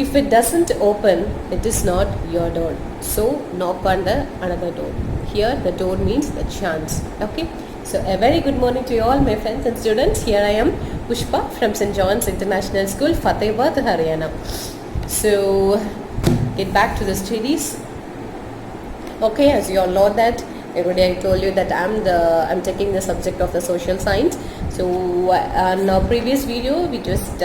If it doesn't open, it is not your door. So knock on the another door. Here the door means the chance. Okay. So a very good morning to you all, my friends and students. Here I am, Pushpa from St. John's International School, Fatehpur, Haryana. So get back to the studies. Okay, as you all know that already I told you that I'm taking the subject of the social science. So in our previous video we just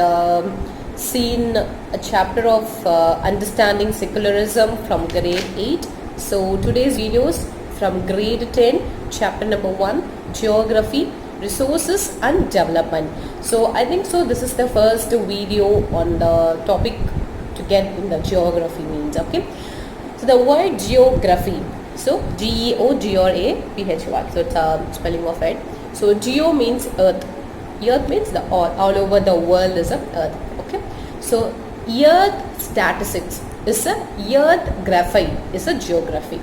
seen a chapter of understanding secularism from grade 8. So today's videos from grade 10, chapter number 1, geography, resources and development. So I think so this is the first video on the topic to get in the geography means. Okay, so the word geography, so Geography, so it's a spelling of it. So geo means earth. Earth means the all over the world is a earth. Okay, so earth statistics is a earth graphy is a geography.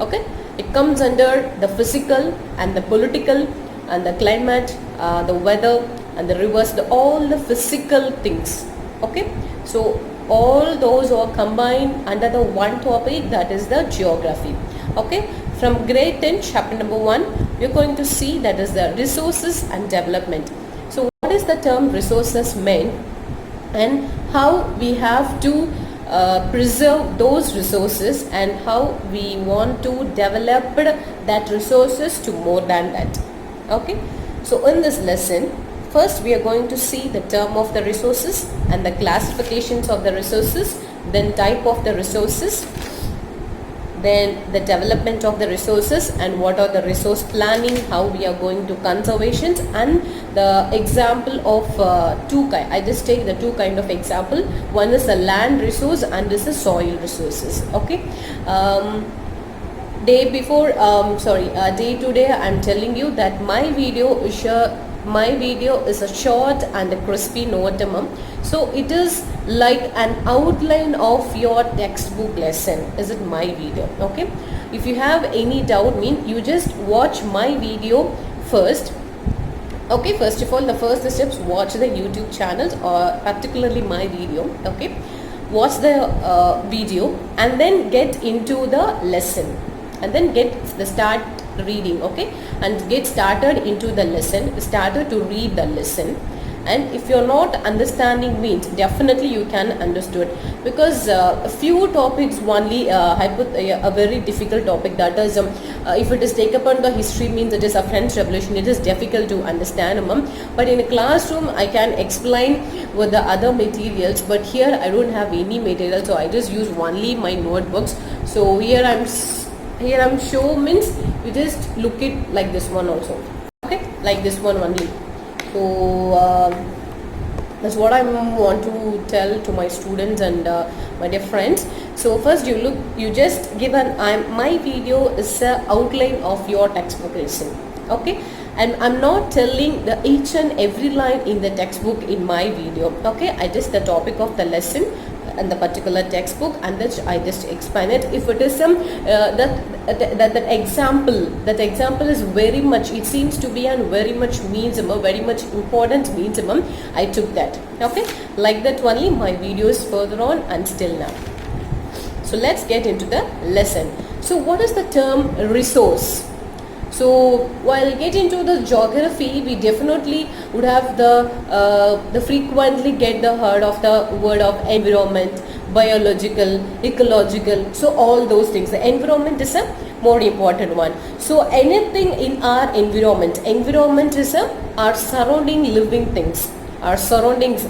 Okay, it comes under the physical and the political and the climate, the weather and the rivers, all the physical things. Okay, so all those are combined under the one topic, that is the geography. Okay, from grade 10 chapter number 1 we are going to see that is the resources and development. So what is the term resources meant and how we have to preserve those resources and how we want to develop that resources to more than that. Okay, so in this lesson first we are going to see the term of the resources and the classifications of the resources, then type of the resources, then the development of the resources and what are the resource planning, how we are going to conservations, and the example of two kind. I just take the two kind of example. One is the land resource and this is soil resources. Okay, day to day I'm telling you that my video is a short and a crispy notamum. So it is like an outline of your textbook lesson. Is it my video? Okay, if you have any doubt, you just watch my video first. Okay, first of all the first steps, watch the YouTube channels or particularly my video. Okay, watch the video and then get into the lesson and then start reading. Okay, and get started into the lesson, started to read the lesson. And if you're not understanding means definitely you can understood, because a few topics only a very difficult topic, that is if it is take upon the history means it is a French Revolution, it is difficult to understand, but in a classroom I can explain with the other materials, but here I don't have any material, so I just use only my notebooks. So here I'm show means you just look it like this one also. Okay, like this one only. So that's what I want to tell to my students and my dear friends. So first you just give my video is a outline of your textbook lesson. Okay, and I'm not telling the each and every line in the textbook in my video. Okay, I just the topic of the lesson and the particular textbook, and that I just explain it. If it is that example is very much, it seems to be and very much means very much important means I took that. Okay, like that only my videos further on and still now. So let's get into the lesson. So what is the term resource? So while getting into the geography, we definitely would have the frequently get the heard of the word of environment, biological, ecological. So all those things. The environment is a more important one. So anything in our environment is our surrounding living things, our surroundings,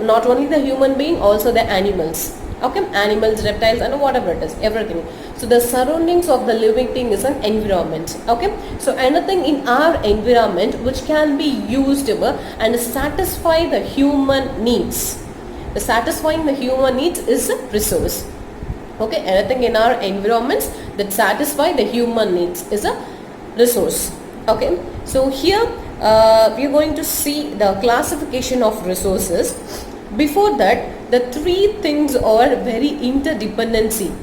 not only the human being, also the animals. Okay, animals, reptiles and whatever it is, everything. So the surroundings of the living thing is an environment. Okay, so anything in our environment which can be used and satisfy the human needs. The satisfying the human needs is a resource. Okay, anything in our environments that satisfy the human needs is a resource. Okay, so here we are going to see the classification of resources. Before that, the three things are very interdependency.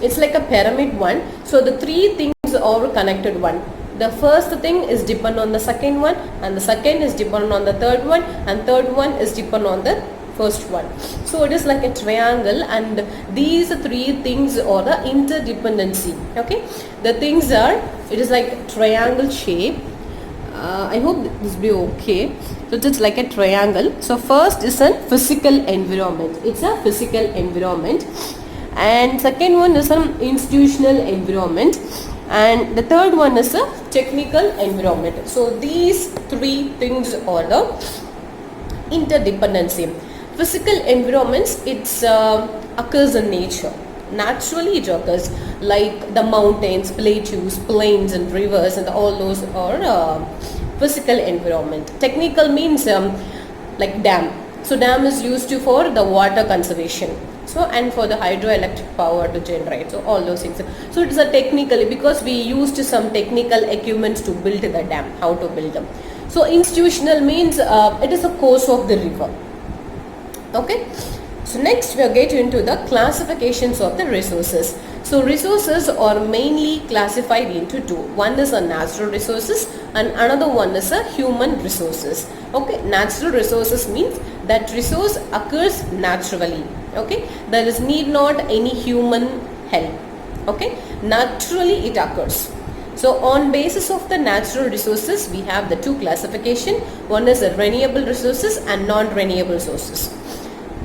It's like a pyramid one. So the three things are connected one. The first thing is depend on the second one, and the second is depend on the third one, and third one is depend on the first one. So it is like a triangle, and these three things are the interdependency. Okay, the things are, it is like triangle shape. I hope this will be okay. So it's like a triangle. So first is a physical environment. It's a physical environment, and second one is an institutional environment, and the third one is a technical environment. So these three things are the interdependency. Physical environments, it's occurs in nature. Naturally it occurs, like the mountains, plateaus, plains and rivers, and all those are physical environment. Technical means like dam. So dam is used for the water conservation, so and for the hydroelectric power to generate, so all those things. So it is a technically, because we used some technical equipments to build the dam, how to build them. So institutional means it is a course of the river. Okay, so next we are getting into the classifications of the resources. So resources are mainly classified into two. One is a natural resources and another one is a human resources. Okay, natural resources means that resource occurs naturally. Okay, there is need not any human help. Okay, naturally it occurs. So on basis of the natural resources, we have the two classification. One is a renewable resources and non-renewable sources.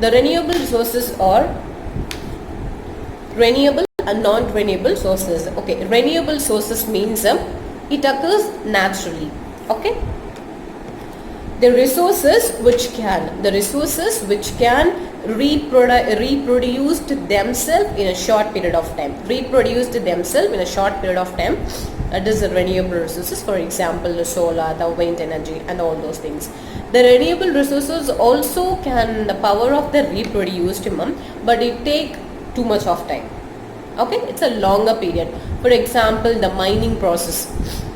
The renewable resources are renewable and non-renewable sources. Okay, renewable sources means it occurs naturally. Okay, the resources which can reproduce themselves in a short period of time. That is the renewable resources. For example, the solar, the wind energy, and all those things. The renewable resources also can the power of the reproduced, but it take too much of time. Okay, it's a longer period. For example, the mining process,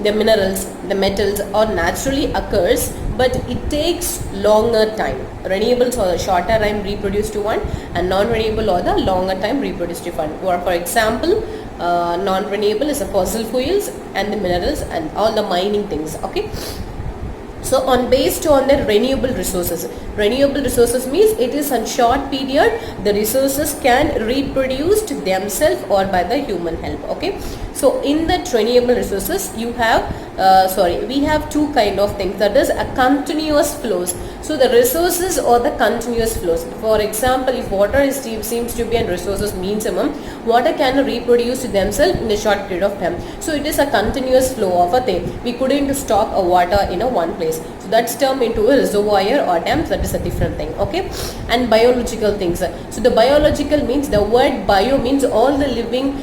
the minerals, the metals are naturally occurs, but it takes longer time. Renewables are the shorter time reproduced to one, and non-renewable or the longer time reproduced to one. Or for example, non-renewable is the fossil fuels and the minerals and all the mining things. Okay, so based on the renewable resources means it is a short period, the resources can reproduce themselves or by the human help. Okay, so in the renewable resources you have we have two kind of things, that is a continuous flows. So the resources or the continuous flows. For example, if water seems to be a resources means water can reproduce themselves in a short period of time. So it is a continuous flow of a thing. We couldn't stock a water in a one place. So that's termed into a reservoir or dam. That is a different thing. Okay, and biological things. So the biological means, the word bio means all the living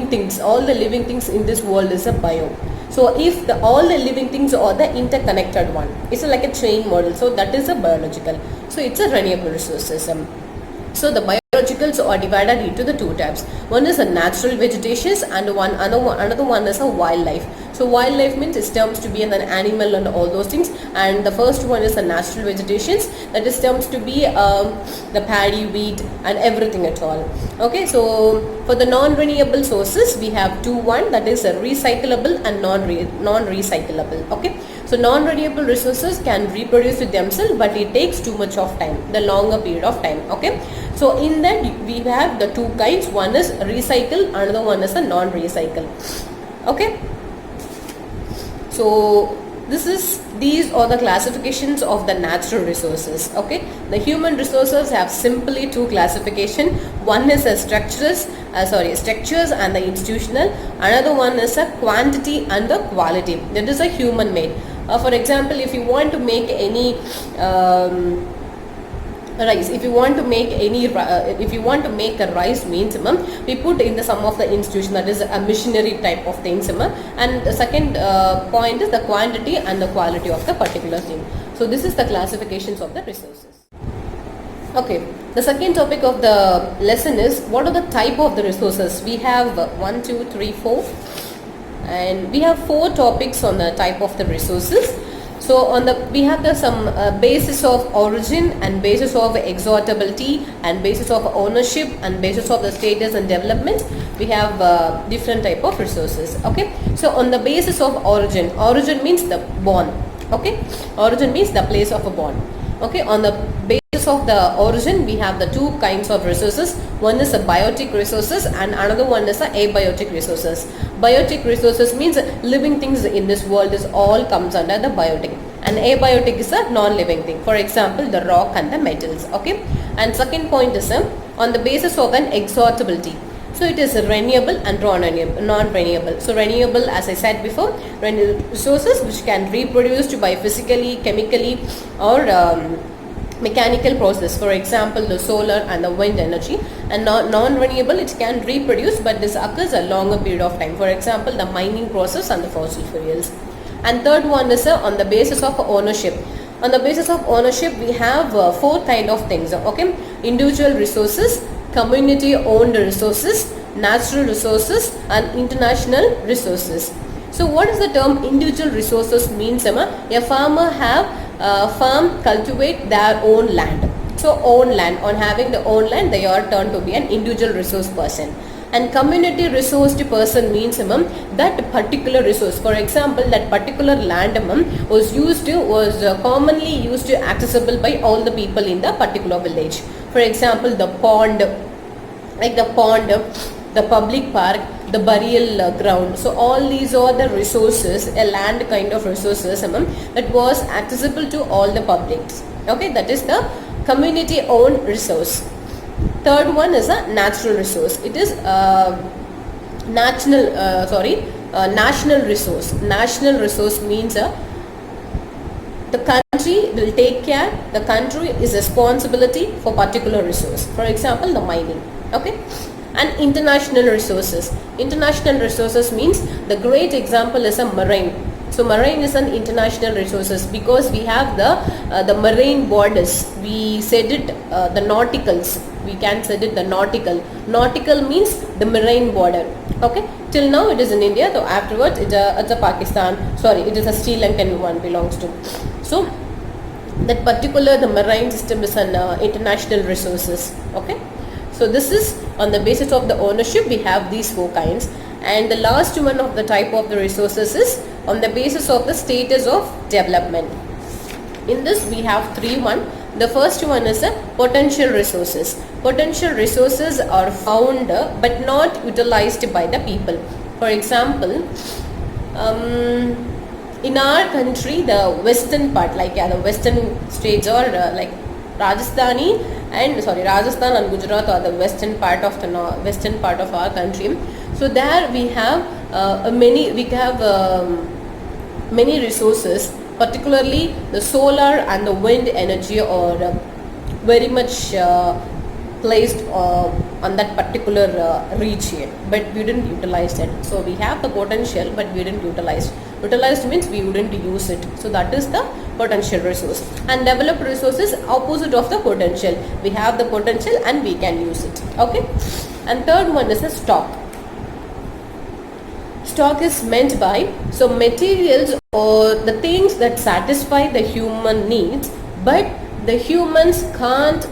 things. All the living things in this world is a bio. So if all the living things are the interconnected one, it's like a chain model. So that is a biological. So it's a renewable resources. So the biologicals are divided into the two types. One is a natural vegetations and another one is a wildlife. So wildlife means it terms to be an animal and all those things, and the first one is the natural vegetations, that is terms to be the paddy, wheat and everything at all. Okay, so for the non-renewable sources we have one, that is a recyclable and non-recyclable. Okay, so non-renewable resources can reproduce with themselves, but it takes too much of time, the longer period of time. Okay, so in that we have the two kinds, one is recycle, another one is a non-recycle. Okay, so these are the classifications of the natural resources. Okay, the human resources have simply two classification. One is a structures and the institutional. Another one is a quantity and the quality. That is a human made. For example, if you want to make any rice, if you want to make a rice means we put in some of the institution, that is a missionary type of things, and the second point is the quantity and the quality of the particular thing. So this is the classifications of the resources. Okay, the second topic of the lesson is what are the type of the resources. We have 1, 2, 3, 4 and we have 4 topics on the type of the resources. So we have some basis of origin and basis of exhortability and basis of ownership and basis of the status and development. We have different type of resources. Okay, so on the basis of origin means the born. Okay, origin means the place of a born. Okay, on the basis of the origin, we have the two kinds of resources. One is a biotic resources and another one is a abiotic resources. Biotic resources means living things in this world is all comes under the biotic, and abiotic is a non-living thing. For example, the rock and the metals. Okay, and second point is on the basis of an exhaustibility. So it is renewable and non-renewable. So renewable, as I said before, resources which can be reproduced by physically, chemically, or mechanical process. For example, the solar and the wind energy. And non-renewable, it can reproduce, but this occurs a longer period of time. For example, the mining process and the fossil fuels. And third one is on the basis of ownership. On the basis of ownership, we have four kind of things. Okay, individual resources, community owned resources, natural resources, and international resources. So what is the term individual resources means? A farmer have farm cultivate their own land. So own land, on having the own land, they are turned to be an individual resource person. And community resourced person means that particular resource. For example, that particular land was commonly used to accessible by all the people in the particular village. For example, the pond, the public park, the burial ground. So all these are the resources, a land kind of resources that was accessible to all the publics. Okay, that is the community owned resource. Third one is a natural resource. It is national resource. National resource means the country will take care, the country is responsibility for particular resource. For example, the mining. Okay, and international resources. International resources means the great example is a marine. So marine is an international resources because we have the marine borders. We said it the nauticals. We can say it the nautical. Nautical means the marine border. Okay. Till now it is in India. So afterwards it's a Pakistan. Sorry, it is a Sri Lankan one belongs to. So that particular the marine system is an international resources. Okay. So this is on the basis of the ownership. We have these four kinds, and the last one of the type of the resources is on the basis of the status of development. In this we have one. The first one is a potential resources. Potential resources are found but not utilized by the people. For example, in our country, the western part, like the western states are like Rajasthan and Gujarat are the western part of our country. So there we have many resources, particularly the solar and the wind energy are very much placed on that particular region, but we didn't utilize it. So we have the potential, but we didn't utilize. Utilized means we wouldn't use it. So that is the potential resource. And developed resources opposite of the potential. We have the potential and we can use it. Okay. And third one is a stock. Stock is meant by materials or the things that satisfy the human needs, but the humans can't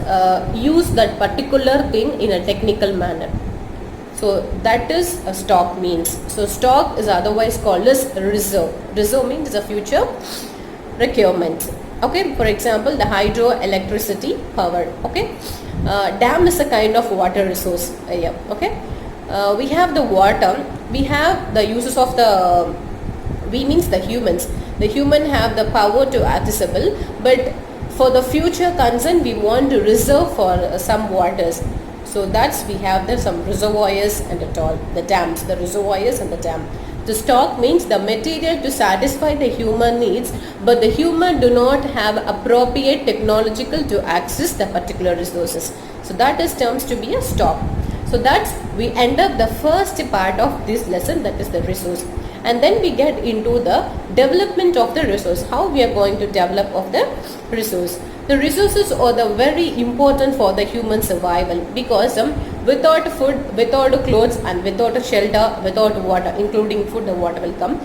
use that particular thing in a technical manner. So that is a stock means. So stock is otherwise called as reserve. Reserve means a future requirement. Okay, for example, the hydroelectricity power. Okay, dam is a kind of water resource. Okay, we have the water. We have the uses of the. We means the humans. The human have the power to accessible, but for the future concern, we want to reserve for some waters. So that's we have there some reservoirs and at all the dams, the reservoirs and the dam. The stock means the material to satisfy the human needs, but the human do not have appropriate technological to access the particular resources. So that is terms to be a stock. So that's we end up the first part of this lesson, that is the resource. And then we get into the development of the resource, how we are going to develop of the resource. The resources are the very important for the human survival, because without food, without clothes and without shelter, without water, including food and water will come.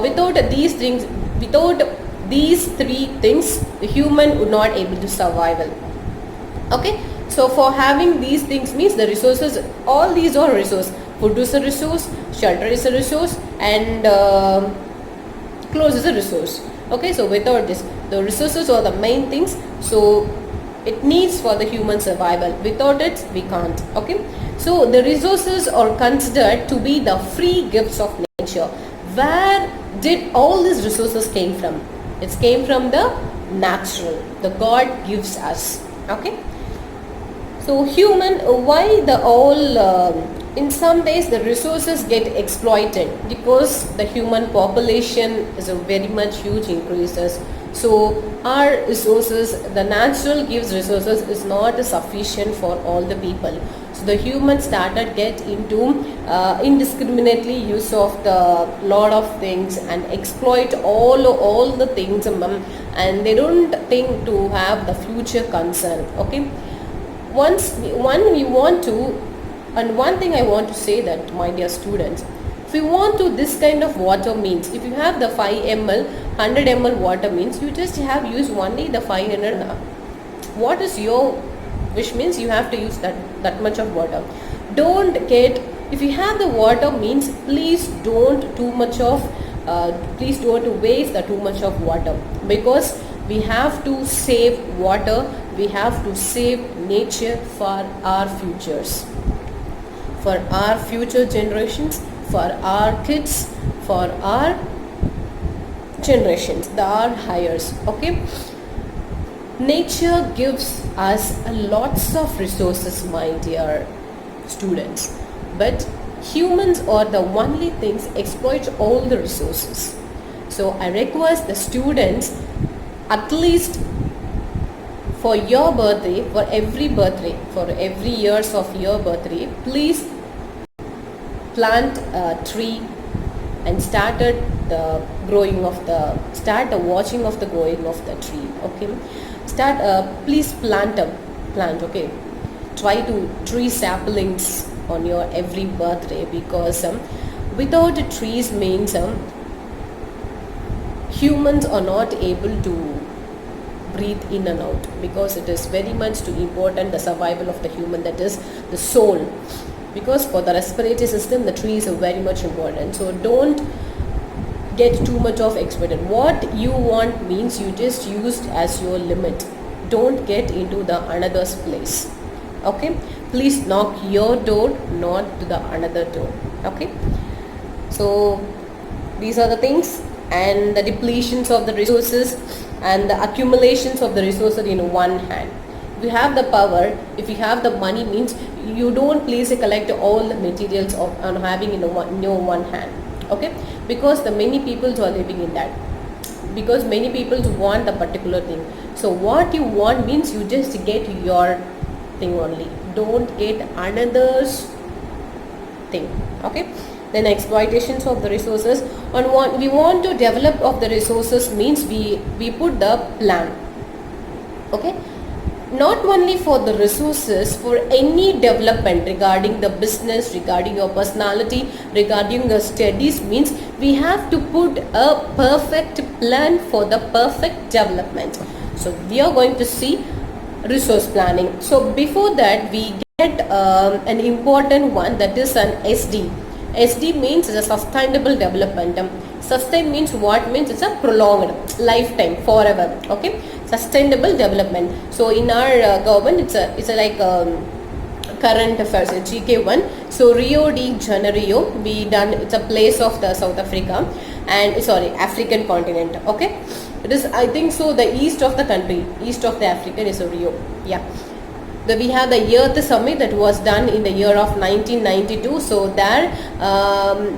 Without these things, without these three things, the human would not able to survival. Okay, so for having these things means the resources, all these are resource. Food is a resource, shelter is a resource, and clothes is a resource. Okay, so without this, the resources are the main things. So It needs for the human survival. Without it, we can't. Okay. So the resources are considered to be the free gifts of nature. Where did all these resources came from? It came from the natural. The God gives us. Okay. So human, why the all, in some days the resources get exploited because the human population is a very much huge increases. So our resources, the natural gives resources is not sufficient for all the people. So the humans started get into indiscriminately use of the lot of things and exploit all the things, and they don't think to have the future concern. Okay. One thing I want to say that, my dear students, if you want to this kind of water means, if you have the 5 ml, 100 ml water means, you just have used only the 500. What is your wish means you have to use that much of water. Don't get, if you have the water means, please don't waste the too much of water, because we have to save water, we have to save nature for our futures, for our future generations, for our kids, for our generations, our hires. Okay. Nature gives us lots of resources, my dear students, but humans are the only things exploit all the resources. So I request the students, at least for your birthday, for every years of your birthday, please plant a tree and start the watching of the growing of the tree. Okay. Please plant. Okay. Try to tree saplings on your every birthday, because without trees means humans are not able to breathe in and out, because it is very much too important, the survival of the human, that is the soul, because for the respiratory system the trees are very much important. So don't get too much of exploited. What you want means you just used as your limit. Don't get into the another's place. Okay. Please knock your door, not to the another door. Okay. So these are the things, and the depletions of the resources and the accumulations of the resources in one hand. If you have the power, if you have the money means, you don't please collect all the materials on having in your one hand. Okay. Because the many people are living in that, because many people want a particular thing. So what you want means you just get your thing only, don't get another's thing. Okay. Then exploitations of the resources. We want to develop of the resources means we put the plan. Okay. Not only for the resources, for any development regarding the business, regarding your personality, regarding your studies means, we have to put a perfect plan for the perfect development. So we are going to see resource planning. So before that, we get an important one, that is an SD. SD means a sustainable development. Sustain means what? Means it's a prolonged lifetime, forever. Okay. Sustainable development. So in our government, it's a like current affairs, GK1. So Rio de Janeiro, it's a place of the South Africa, and African continent. Okay. It is, I think so, the east of the country, east of the African is Rio. Yeah. We have the Earth Summit that was done in the year of 1992. So there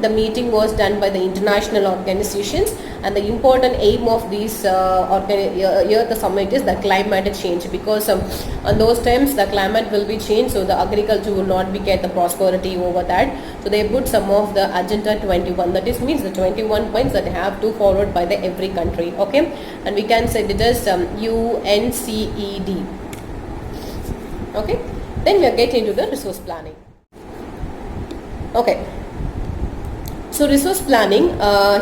the meeting was done by the international organizations, and the important aim of this Earth Summit is the climate change, because on those times the climate will be changed, so the agriculture will not be get the prosperity over that. So they put some of the Agenda 21, that is means the 21 points that have to forward by the every country. Okay. And we can say it is UNCED. Okay. Then we are getting into the resource planning. Okay. So resource planning,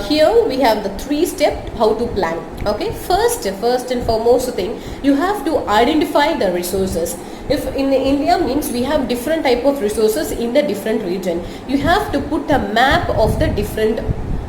here we have the 3 steps how to plan. Okay. First and foremost thing, you have to identify the resources. If in India means we have different type of resources in the different region, you have to put a map of the different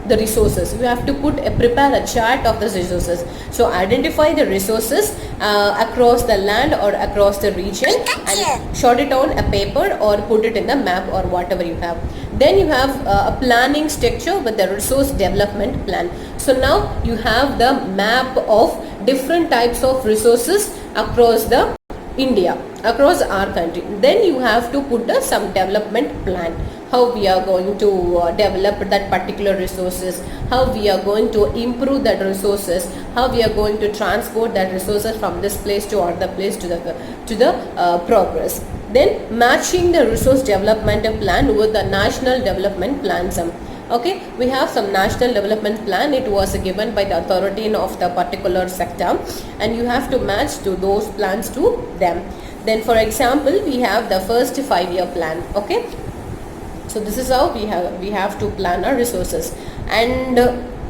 the resources. You have to prepare a chart of the resources. So identify the resources across the land or across the region and short it on a paper or put it in the map or whatever you have. Then you have a planning structure with the resource development plan. So now you have the map of different types of resources across the India, across our country. Then you have to put some development plan, how we are going to develop that particular resources, how we are going to improve that resources, how we are going to transport that resources from this place to other place to the progress. Then matching the resource development plan with the national development plans. Okay, we have some national development plan. It was given by the authority of the particular sector, and you have to match to those plans to them. Then for example, we have the first 5-year plan. Okay, so this is how we have to plan our resources. And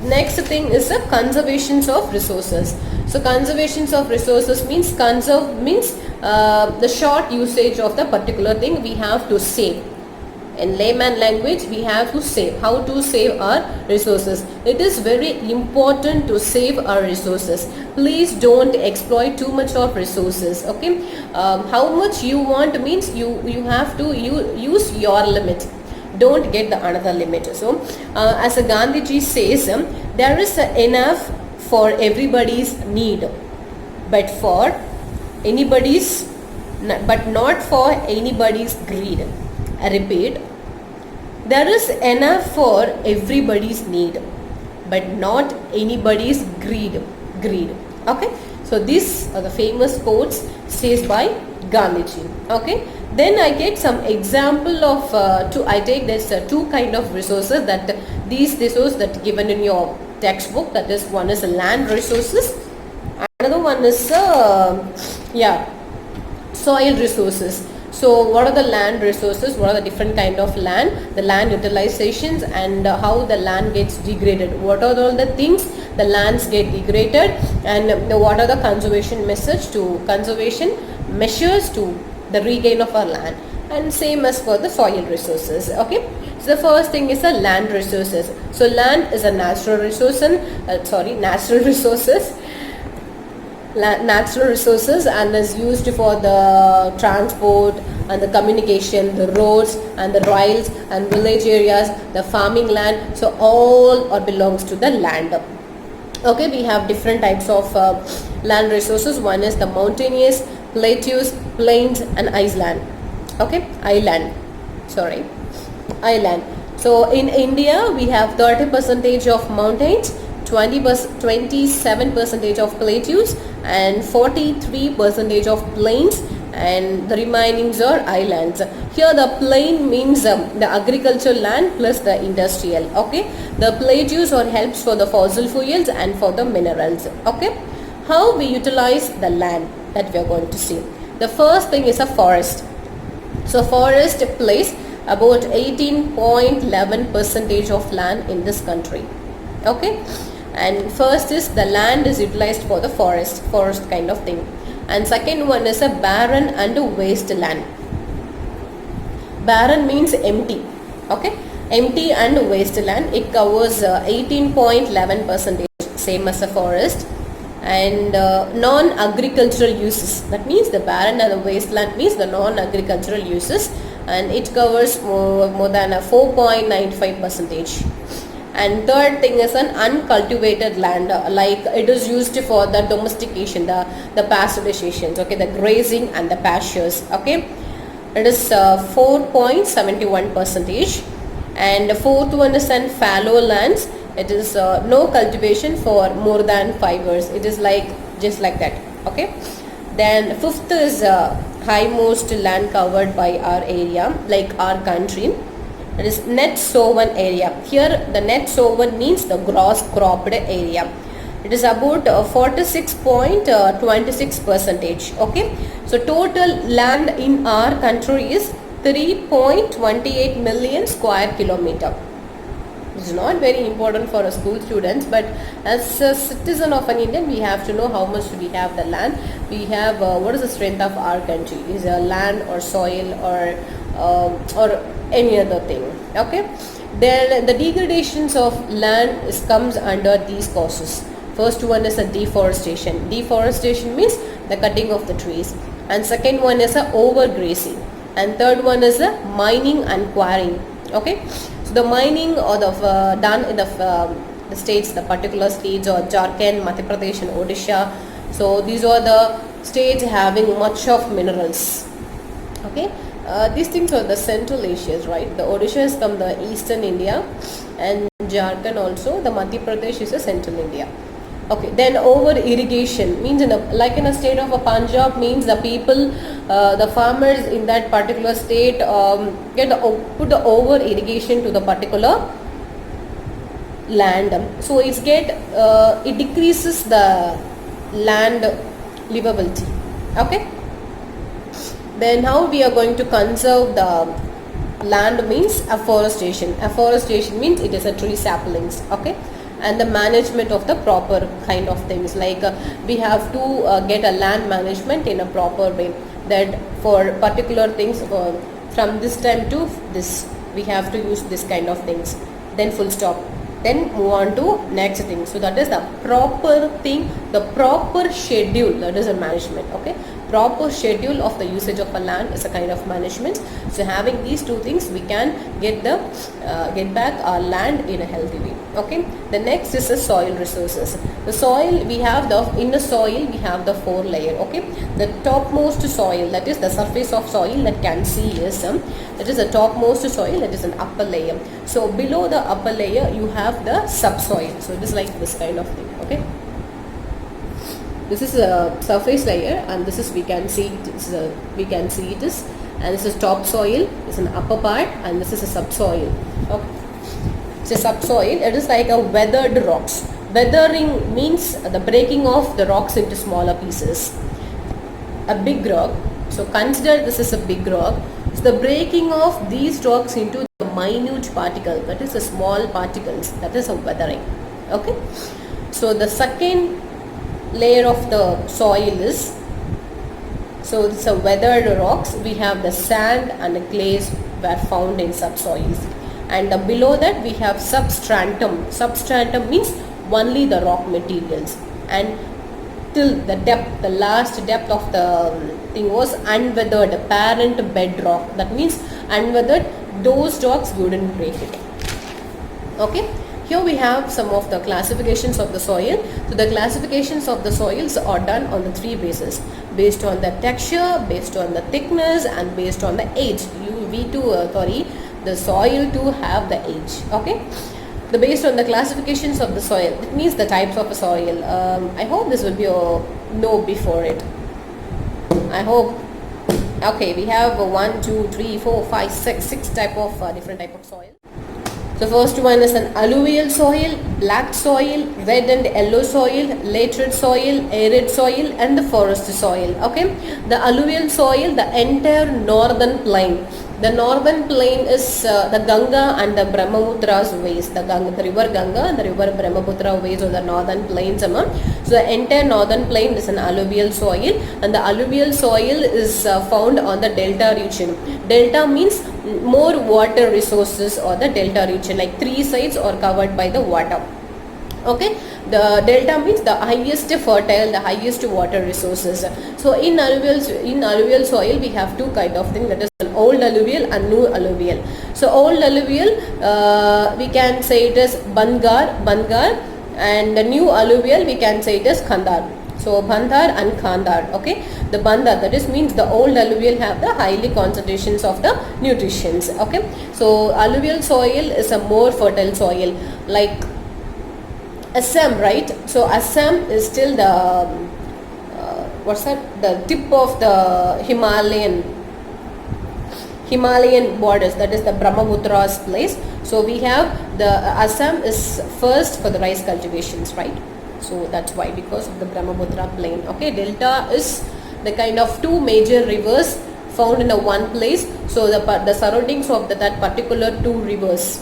next thing is the conservations of resources. So conservations of resources means the short usage of the particular thing we have to save. In layman language, we have to save. How to save our resources? It is very important to save our resources. Please don't exploit too much of resources. Okay, how much you want means you have to use your limit. Don't get the another limit. So as a Gandhiji says, there is enough for everybody's need, but not for anybody's greed. I repeat, there is enough for everybody's need, but not anybody's greed. Okay, so these are the famous quotes says by Gandhiji. Okay, then I get some example of I take this two kind of resources, that these resources that given in your textbook. That is, one is land resources, another one is soil resources. So what are the land resources? What are the different kind of land? The land utilizations and how the land gets degraded. What are all the things the lands get degraded, and what are the conservation measures to the regain of our land. And same as for the soil resources. Okay, so the first thing is the land resources. So land is a natural resources and is used for the transport and the communication, the roads and the rails and village areas, the farming land. So all belongs to the land. Okay, we have different types of land resources. One is the mountainous, plateaus, plains and island. Okay, island. So in India we have 30% of mountains, 27% of plateaus and 43% of plains, and the remaining are islands. Here the plain means the agricultural land plus the industrial. Okay, the plateaus or helps for the fossil fuels and for the minerals. Okay, how we utilize the land, that we are going to see. The first thing is a forest. So forest plays about 18.11% of land in this country. Okay, and first is the land is utilized for the forest kind of thing, and second one is a barren and a waste land. Barren means empty. Okay, empty and waste land, it covers 18.11%, same as a forest. And non-agricultural uses, that means the barren and the wasteland means the non-agricultural uses, and it covers more than a 4.95%. And third thing is an uncultivated land, like it is used for the domestication, the pasteurizations, okay, the grazing and the pastures. Okay, it is 4.71%. And the fourth one is an fallow lands. It is no cultivation for more than 5 years. It is just like that. Okay, then fifth is highmost land covered by our area, like our country. It is net sown area. Here the net sown means the gross cropped area. It is about 46.26%. Okay, so total land in our country is 3.28 million square kilometer. It's not very important for a school students, but as a citizen of an Indian, we have to know how much we have the land. We have what is the strength of our country? Is a land or soil or any other thing. Okay, Then the degradations of land comes under these causes. First one is a deforestation. Deforestation means the cutting of the trees. And second one is a overgrazing. And third one is a mining and quarrying. Okay. So the mining or the done in the states, the particular states or Jharkhand, Madhya Pradesh and Odisha. So these are the states having much of minerals. Okay. These things are the Central Asias, right? The Odisha is from the Eastern India and Jharkhand also. The Madhya Pradesh is a Central India. Okay, then over irrigation means in a state of a Punjab means the people, the farmers in that particular state put the over irrigation to the particular land. So it decreases the land livability. Okay. Then how we are going to conserve the land means afforestation. Afforestation means it is a tree saplings. Okay. And the management of the proper kind of things, like we have to get a land management in a proper way, that for particular things from this time to this we have to use this kind of things, then full stop, then move on to next thing. So that is the proper thing, the proper schedule, that is a management. Okay, proper schedule of the usage of a land is a kind of management. So having these two things, we can get back our land in a healthy way. Okay, the next is the soil resources. The soil, we have in the soil we have the 4 layer. Okay, the topmost soil, that is the surface of soil that can see is that is the topmost soil, that is an upper layer. So below the upper layer you have the subsoil. So it is like this kind of thing. Okay, this is a surface layer and this is we can see it is, and this is topsoil, this is an upper part, and this is a subsoil. Okay. It's a subsoil. It is like a weathered rocks. Weathering means the breaking of the rocks into smaller pieces. A big rock. So consider this is a big rock. So the breaking of these rocks into the minute particle, that is the small particles, that is a weathering. Okay. So the second layer of the soil is, so it's a weathered rocks. We have the sand and the clays were found in subsoils. And below that we have substratum. Substratum means only the rock materials, and till the depth, the last depth of the thing was unweathered, parent bedrock. That means unweathered, those rocks wouldn't break it. Okay. Here we have some of the classifications of the soil. So the classifications of the soils are done on the 3 bases: based on the texture, based on the thickness, and based on the age. The soil to have the age. Okay. Based on the classifications of the soil, it means the types of a soil. I hope this will be a no before it. I hope. Okay, we have 1, 2, 3, 4, 5, 6 type of different type of soil. The first one is an alluvial soil, black soil, red and yellow soil, laterite soil, arid soil, and the forest soil. Okay, the alluvial soil, the entire northern plain. The northern plain is the Ganga and the Brahmaputra's ways. The river Ganga and the river Brahmaputra ways, or the northern plains. So the entire northern plain is an alluvial soil, and the alluvial soil is found on the delta region. Delta means more water resources, or the delta region, like 3 sides are covered by the water. Okay, the delta means the highest fertile, the highest water resources. So in alluvial soil we have 2 kind of things, that is an old alluvial and new alluvial. So old alluvial we can say it is Bangar, and the new alluvial we can say it is Khandar. So Bandhar and Khandar. Okay, the Bandhar, that is means the old alluvial have the highly concentrations of the nutrients. Okay, so alluvial soil is a more fertile soil, like Assam, right? So Assam is still the the tip of the Himalayan borders, that is the Brahmaputra's place. So we have the Assam is first for the rice cultivations, right? So that's why, because of the Brahmaputra plain. Okay, delta is the kind of 2 major rivers found in a one place. So the surroundings of that particular 2 rivers,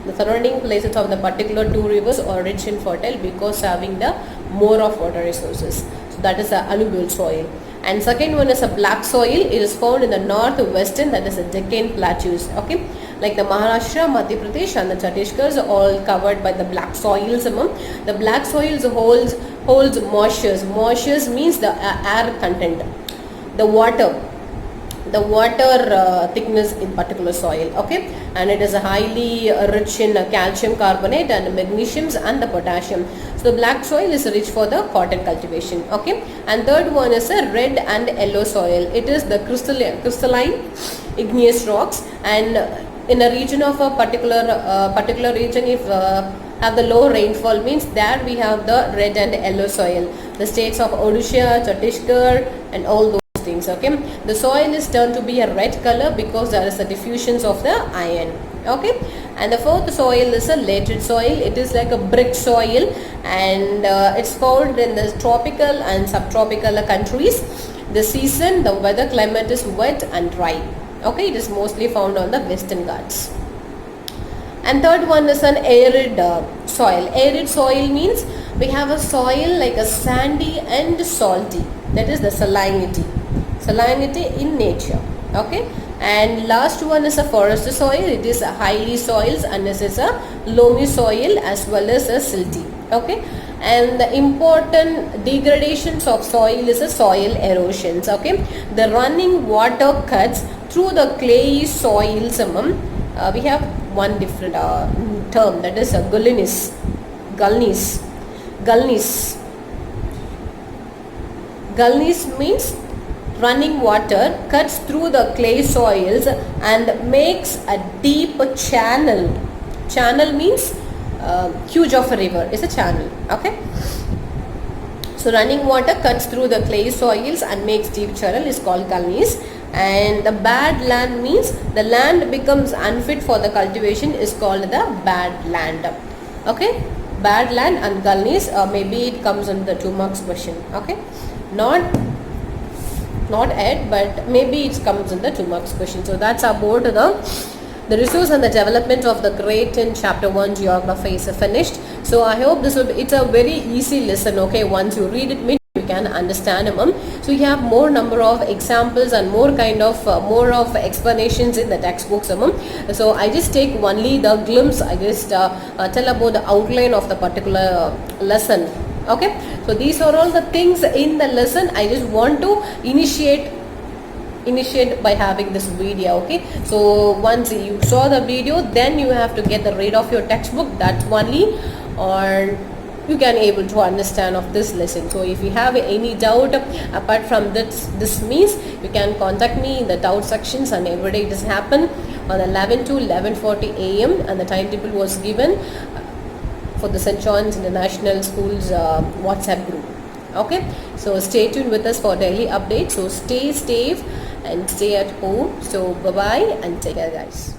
the surrounding places of the particular 2 rivers are rich and fertile because having the more of water resources. So that is the alluvial soil. And second one is a black soil. It is found in the northwestern, that is the Deccan plateaus. Okay, like the Maharashtra, Madhya Pradesh and the Chhattisgarh are all covered by the black soils. The black soils holds moistures. Moistures means the air content, the water thickness in particular soil. Okay, and it is highly rich in calcium carbonate and magnesiums and the potassium. So the black soil is rich for the cotton cultivation. Okay, and third one is a red and yellow soil. It is the crystalline igneous rocks, and in a region of a particular region, if have the low rainfall, means there we have the red and yellow soil. The states of Odisha, Chhattisgarh and all those things. Okay, the soil is turned to be a red color because there is a diffusions of the iron. Okay, and the fourth soil is a laterite soil. It is like a brick soil, and it's found in the tropical and subtropical countries. The season, the weather climate is wet and dry. Okay, it is mostly found on the Western Ghats. And third one is an arid soil. Arid soil means we have a soil like a sandy and salty. That is the salinity in nature. Okay, and last one is a forest soil. It is a highly soils, and this is a loamy soil as well as a silty. Okay, and the important degradations of soil is a soil erosions. Okay, the running water cuts through the clay soils. We have one different term, that is a gullnies. Gullnies means running water cuts through the clay soils and makes a deep channel. Channel means huge of a river is a channel. Okay, so running water cuts through the clay soils and makes deep channel is called gullnies. And the bad land means the land becomes unfit for the cultivation is called the bad land. Okay, bad land and gullnies, maybe it comes under the 2 marks question. Okay, not yet, but maybe it comes in the 2 marks question. So that's about the resource and the development of the grade in chapter 1 geography is finished. So I hope this will be, it's a very easy lesson. Okay, once you read it, you can understand. So you have more number of examples and more kind of more of explanations in the textbooks. So I just take only the glimpse. I just tell about the outline of the particular lesson. Okay, so these are all the things in the lesson. I just want to initiate by having this video. Okay, so once you saw the video, then you have to get the read of your textbook. That's only, or you can able to understand of this lesson. So if you have any doubt apart from this means, you can contact me in the doubt sections, and every day it has happened on 11 to 11:40 a.m. and the timetable was given for the St. John's International School's WhatsApp group. Okay, so stay tuned with us for daily updates. So stay safe and stay at home. So bye bye and take care, guys.